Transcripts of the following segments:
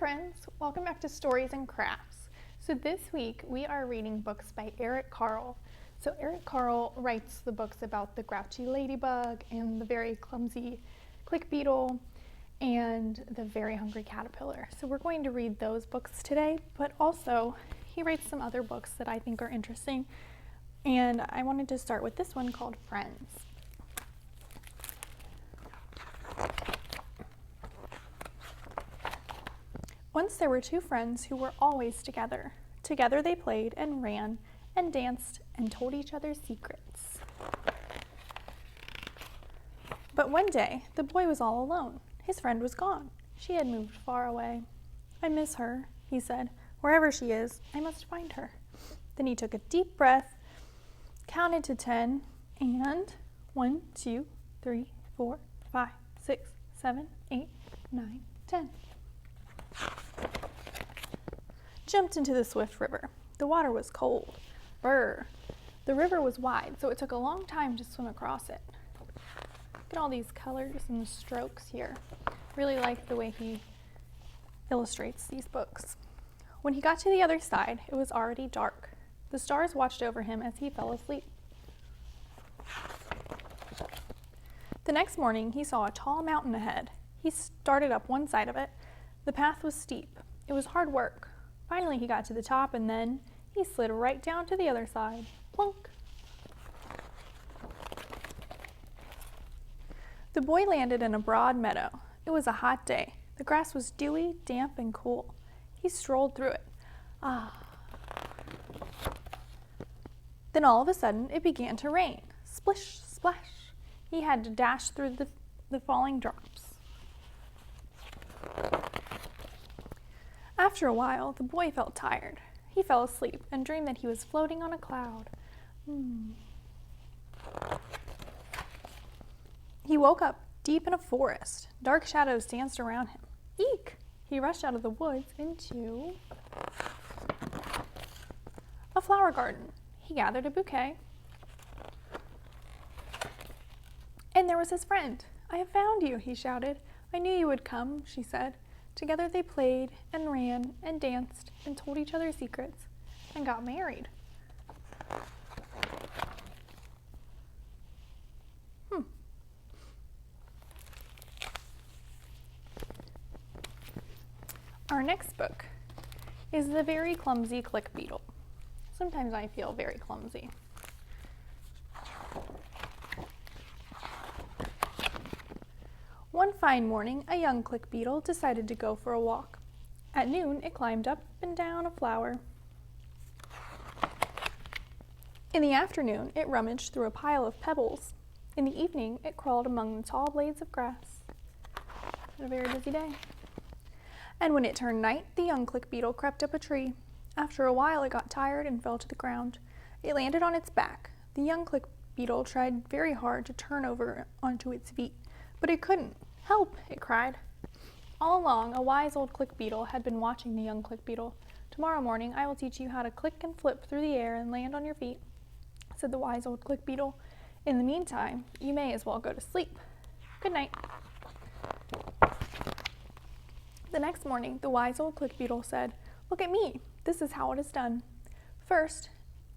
friends, welcome back to Stories and Crafts. So this week we are reading books by Eric Carle. So Eric Carle writes the books about the grouchy ladybug and the very clumsy click beetle and the very hungry caterpillar. So we're going to read those books today, but also he writes some other books that I think are interesting. And I wanted to start with this one called Friends. Once there were two friends who were always together. Together they played and ran and danced and told each other secrets. But one day, the boy was all alone. His friend was gone. She had moved far away. "I miss her," he said. "Wherever she is, I must find her." Then he took a deep breath, counted to 10, and 1, 2, 3, 4, 5, 6, 7, 8, 9, 10. Jumped into the swift river. The water was cold. Brr. The river was wide, so it took a long time to swim across it. Look at all these colors and the strokes here. Really like the way he illustrates these books. When he got to the other side, it was already dark. The stars watched over him as he fell asleep. The next morning, he saw a tall mountain ahead. He started up one side of it. The path was steep. It was hard work. Finally, he got to the top, and then he slid right down to the other side. Plunk! The boy landed in a broad meadow. It was a hot day. The grass was dewy, damp, and cool. He strolled through it. Then all of a sudden, it began to rain. Splish, splash. He had to dash through the falling drops. After a while, the boy felt tired. He fell asleep and dreamed that he was floating on a cloud. He woke up deep in a forest. Dark shadows danced around him. Eek! He rushed out of the woods into a flower garden. He gathered a bouquet. And there was his friend. "I have found you," he shouted. "I knew you would come," she said. Together they played and ran and danced and told each other secrets and got married. Our next book is The Very Clumsy Click Beetle. Sometimes I feel very clumsy. One fine morning, a young click beetle decided to go for a walk. At noon, it climbed up and down a flower. In the afternoon, it rummaged through a pile of pebbles. In the evening, it crawled among the tall blades of grass. Had a very busy day. And when it turned night, the young click beetle crept up a tree. After a while, it got tired and fell to the ground. It landed on its back. The young click beetle tried very hard to turn over onto its feet, but it couldn't. "Help!" it cried. All along, a wise old click beetle had been watching the young click beetle. "Tomorrow morning, I will teach you how to click and flip through the air and land on your feet," said the wise old click beetle. "In the meantime, you may as well go to sleep. Good night." The next morning, the wise old click beetle said, "Look at me. This is how it is done." First,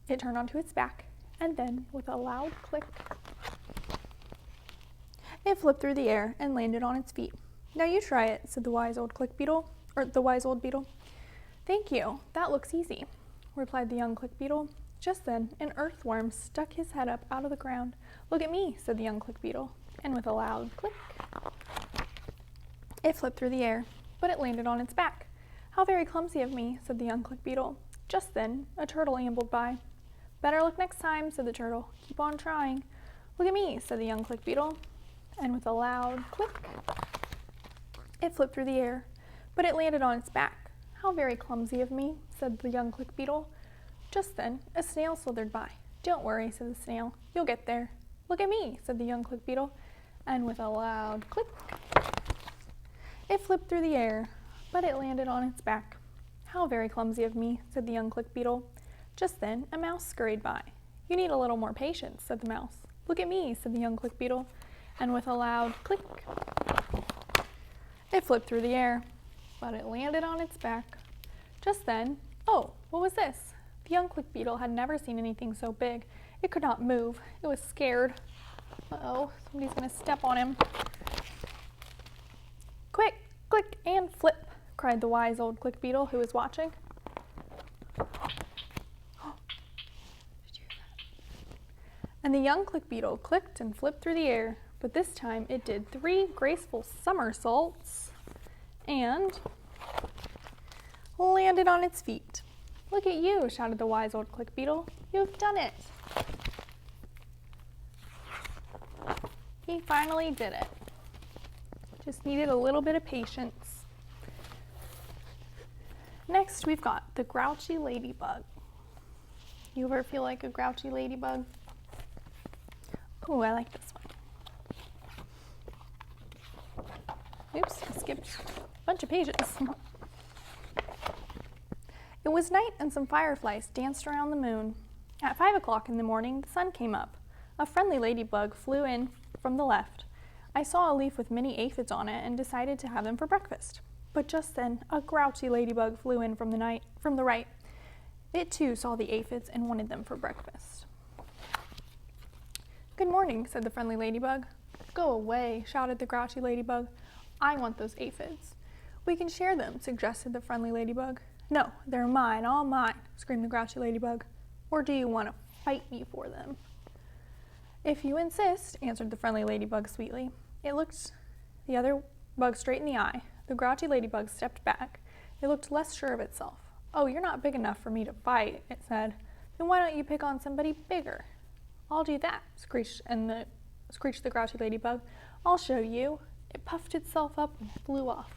it turned onto its back, and then, with a loud click, it flipped through the air and landed on its feet. "Now you try it," said the wise old beetle. "Thank you. That looks easy," replied the young click beetle. Just then, an earthworm stuck his head up out of the ground. "Look at me," said the young click beetle, and with a loud click, it flipped through the air, but it landed on its back. "How very clumsy of me," said the young click beetle. Just then, a turtle ambled by. "Better luck next time," said the turtle. "Keep on trying." "Look at me," said the young click beetle, and with a loud click, it flipped through the air, but it landed on its back. "How very clumsy of me," said the young click beetle. Just then, a snail slithered by. "Don't worry," said the snail. "You'll get there." "Look at me," said the young click beetle, and with a loud click, it flipped through the air, but it landed on its back. "How very clumsy of me," said the young click beetle. Just then, a mouse scurried by. "You need a little more patience," said the mouse. "Look at me," said the young click beetle, and with a loud click, it flipped through the air, but it landed on its back. Just then, oh, what was this? The young click beetle had never seen anything so big. It could not move. It was scared. Uh-oh, somebody's going to step on him. Quick, click, and flip, cried the wise old click beetle who was watching. Did you hear that? And the young click beetle clicked and flipped through the air, but this time it did 3 graceful somersaults and landed on its feet. Look at you, shouted the wise old click beetle. You've done it. He finally did it. Just needed a little bit of patience. Next, we've got the grouchy ladybug. You ever feel like a grouchy ladybug? Ooh, I like this one. Oops, I skipped a bunch of pages. It was night and some fireflies danced around the moon. At 5 o'clock in the morning, the sun came up. A friendly ladybug flew in from the left. I saw a leaf with many aphids on it and decided to have them for breakfast. But just then, a grouchy ladybug flew in from the right. It too saw the aphids and wanted them for breakfast. Good morning, said the friendly ladybug. Go away, shouted the grouchy ladybug. I want those aphids. We can share them, suggested the friendly ladybug. No, they're mine, all mine, screamed the grouchy ladybug. Or do you want to fight me for them? If you insist, answered the friendly ladybug sweetly. It looked the other bug straight in the eye. The grouchy ladybug stepped back. It looked less sure of itself. Oh, you're not big enough for me to fight, it said. Then why don't you pick on somebody bigger? I'll do that, screeched the grouchy ladybug. I'll show you. It puffed itself up and flew off.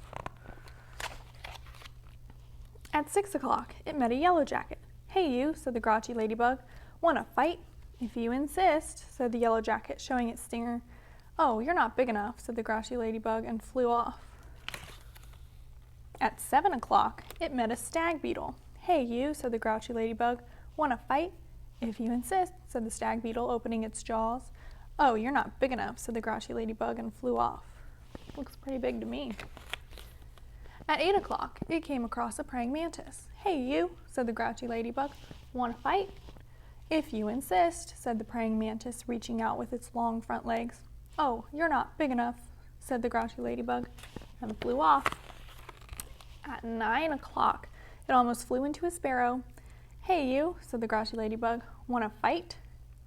At 6 o'clock, it met a yellow jacket. Hey you, said the grouchy ladybug. Want to fight? If you insist, said the yellow jacket, showing its stinger. Oh, you're not big enough, said the grouchy ladybug, and flew off. At 7 o'clock, it met a stag beetle. Hey you, said the grouchy ladybug. Want to fight? If you insist, said the stag beetle, opening its jaws. Oh, you're not big enough, said the grouchy ladybug, and flew off. Looks pretty big to me. At 8 o'clock, it came across a praying mantis. Hey you, said the grouchy ladybug. Want to fight? If you insist, said the praying mantis, reaching out with its long front legs. Oh, you're not big enough, said the grouchy ladybug, and flew off. At 9 o'clock, it almost flew into a sparrow. Hey you, said the grouchy ladybug. Want to fight?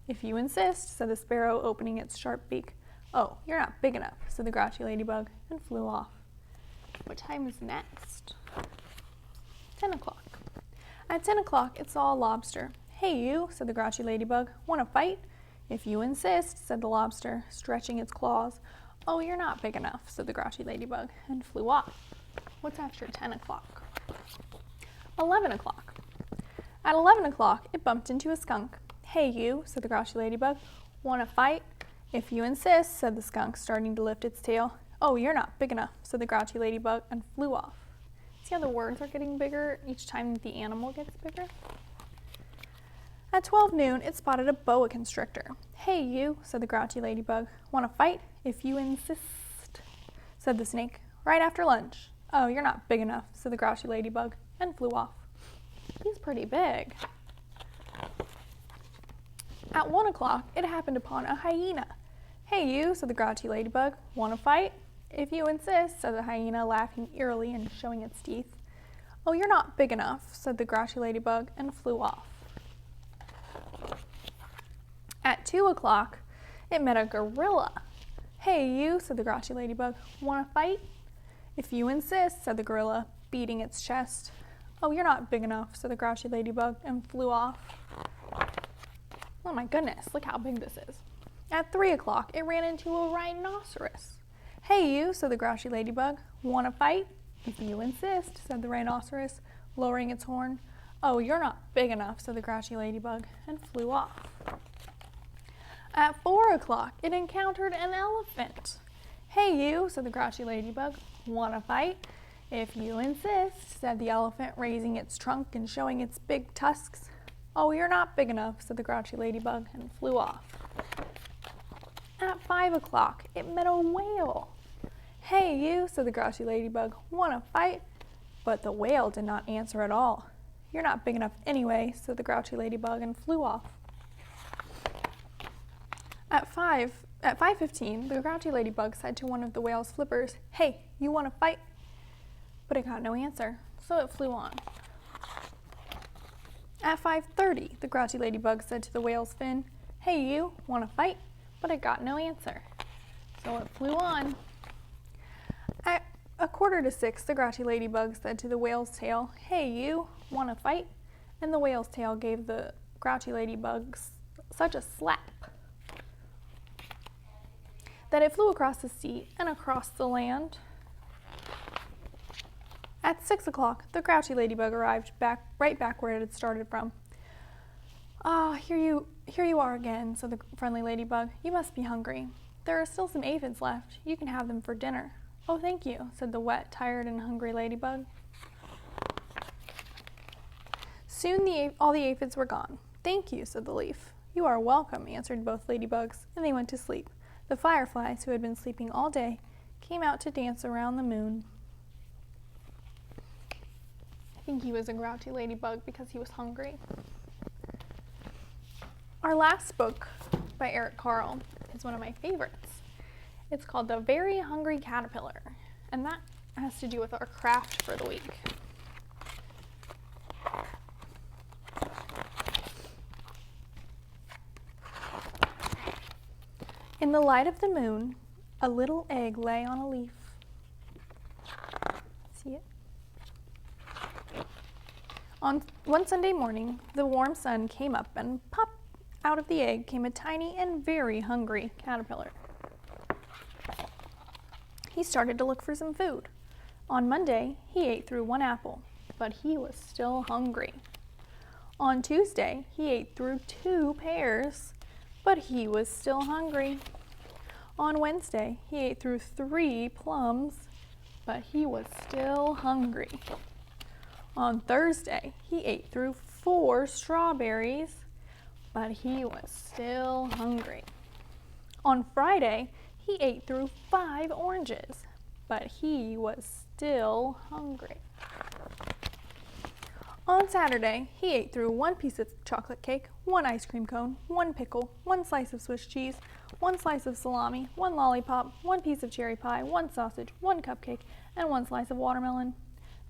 If you insist, said the sparrow, opening its sharp beak. Oh, you're not big enough, said the grouchy ladybug, and flew off. What time is next? 10 o'clock. At 10 o'clock, it saw a lobster. Hey you, said the grouchy ladybug. Want to fight? If you insist, said the lobster, stretching its claws. Oh, you're not big enough, said the grouchy ladybug, and flew off. What's after 10 o'clock? 11 o'clock. At 11 o'clock, it bumped into a skunk. Hey you, said the grouchy ladybug. Want to fight? If you insist, said the skunk, starting to lift its tail. Oh, you're not big enough, said the grouchy ladybug, and flew off. See how the words are getting bigger each time the animal gets bigger? At 12 noon, it spotted a boa constrictor. Hey you, said the grouchy ladybug. Want to fight? If you insist, said the snake, right after lunch. Oh, you're not big enough, said the grouchy ladybug, and flew off. He's pretty big. At 1 o'clock, it happened upon a hyena. Hey you, said the grouchy ladybug. Want to fight? If you insist, said the hyena, laughing eerily and showing its teeth. Oh, you're not big enough, said the grouchy ladybug, and flew off. At 2 o'clock, it met a gorilla. Hey you, said the grouchy ladybug. Want to fight? If you insist, said the gorilla, beating its chest. Oh, you're not big enough, said the grouchy ladybug, and flew off. Oh my goodness, look how big this is. At 3 o'clock, it ran into a rhinoceros. Hey you, said the grouchy ladybug. Want to fight? If you insist, said the rhinoceros, lowering its horn. Oh, you're not big enough, said the grouchy ladybug, and flew off. At 4 o'clock, it encountered an elephant. Hey you, said the grouchy ladybug. Want to fight? If you insist, said the elephant, raising its trunk and showing its big tusks. Oh, you're not big enough, said the grouchy ladybug, and flew off. At 5 o'clock, it met a whale. Hey you, said the grouchy ladybug. Want to fight? But the whale did not answer at all. "You're not big enough anyway," said the grouchy ladybug, and flew off. At 5:15, the grouchy ladybug said to one of the whale's flippers, "Hey, you want to fight?" But it got no answer, so it flew on. At 5:30, the grouchy ladybug said to the whale's fin, "Hey, you want to fight?" But it got no answer, so it flew on. At 5:45, the grouchy ladybug said to the whale's tail, "Hey, you want to fight?" And the whale's tail gave the grouchy ladybug such a slap that it flew across the sea and across the land. At 6 o'clock, the grouchy ladybug arrived right back where it had started from. "Ah, here you are again," said the friendly ladybug. "You must be hungry. There are still some aphids left. You can have them for dinner." "Oh, thank you," said the wet, tired, and hungry ladybug. Soon all the aphids were gone. "Thank you," said the leaf. "You are welcome," answered both ladybugs, and they went to sleep. The fireflies, who had been sleeping all day, came out to dance around the moon. I think he was a grouchy ladybug because he was hungry. Our last book by Eric Carle is one of my favorites. It's called The Very Hungry Caterpillar, and that has to do with our craft for the week. In the light of the moon, a little egg lay on a leaf. See it? On one Sunday morning, the warm sun came up and pop! Out of the egg came a tiny and very hungry caterpillar. He started to look for some food. On Monday, he ate through one apple, but he was still hungry. On Tuesday, he ate through 2 pears, but he was still hungry. On Wednesday, he ate through 3 plums, but he was still hungry. On Thursday, he ate through 4 strawberries, but he was still hungry. On Friday, he ate through 5 oranges, but he was still hungry. On Saturday, he ate through 1 piece of chocolate cake, 1 ice cream cone, 1 pickle, 1 slice of Swiss cheese, 1 slice of salami, 1 lollipop, 1 piece of cherry pie, 1 sausage, 1 cupcake, and 1 slice of watermelon.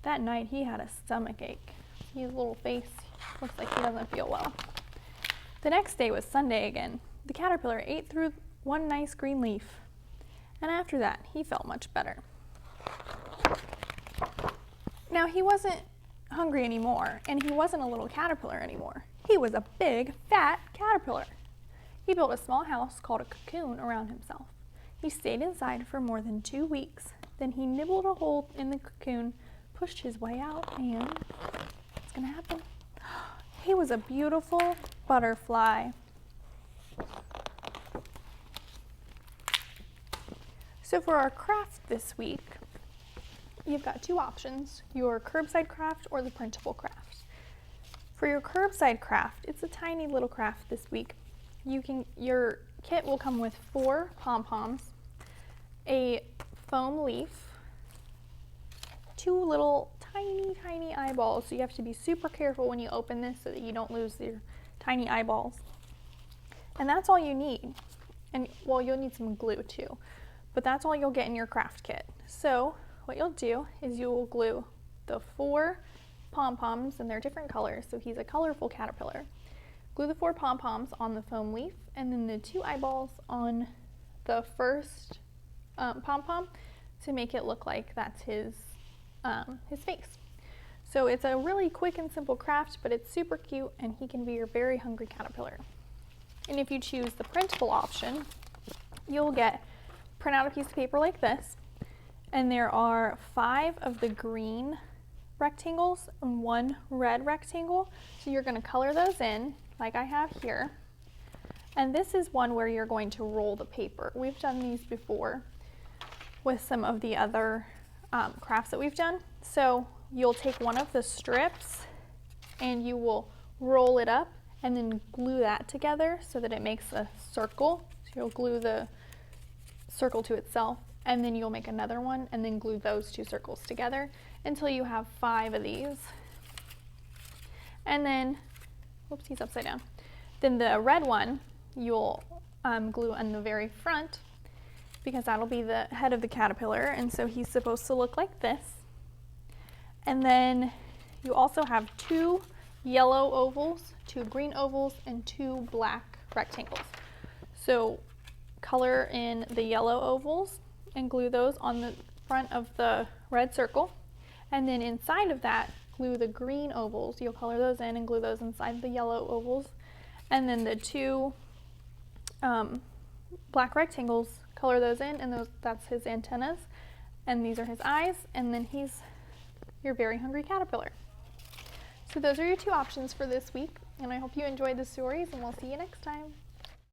That night, he had a stomach ache. His little face looks like he doesn't feel well. The next day was Sunday again. The caterpillar ate through 1 nice green leaf, and after that, he felt much better. Now, he wasn't hungry anymore, and he wasn't a little caterpillar anymore. He was a big, fat caterpillar. He built a small house called a cocoon around himself. He stayed inside for more than 2 weeks. Then he nibbled a hole in the cocoon, pushed his way out, and what's going to happen? He was a beautiful butterfly. So for our craft this week, you've got 2 options, your curbside craft or the printable craft. For your curbside craft, it's a tiny little craft this week. Your kit will come with 4 pom-poms, a foam leaf, 2 little tiny eyeballs, so you have to be super careful when you open this so that you don't lose your tiny eyeballs. And that's all you need. And well, you'll need some glue too, but that's all you'll get in your craft kit. So what you'll do is you will glue the 4 pom-poms, and they're different colors, so he's a colorful caterpillar. Glue the 4 pom-poms on the foam leaf, and then the 2 eyeballs on the first pom-pom to make it look like that's his face. So it's a really quick and simple craft, but it's super cute, and he can be your very hungry caterpillar. And if you choose the printable option, you'll print out a piece of paper like this, and there are 5 of the green rectangles and 1 red rectangle. So you're going to color those in like I have here. And this is one where you're going to roll the paper. We've done these before with some of the other crafts that we've done. So you'll take one of the strips and you will roll it up and then glue that together so that it makes a circle. So you'll glue the circle to itself, and then you'll make another one and then glue those 2 circles together. until you have 5 of these. And then, whoops, he's upside down. Then the red one you'll glue on the very front, because that'll be the head of the caterpillar, and so he's supposed to look like this. And then you also have 2 yellow ovals, 2 green ovals, and 2 black rectangles. So color in the yellow ovals and glue those on the front of the red circle, and then inside of that glue the green ovals. You'll color those in and glue those inside the yellow ovals, and then the 2 black rectangles, color those in, and that's his antennas, and these are his eyes, and then he's your very hungry caterpillar. So those are your 2 options for this week, and I hope you enjoyed the stories, and we'll see you next time.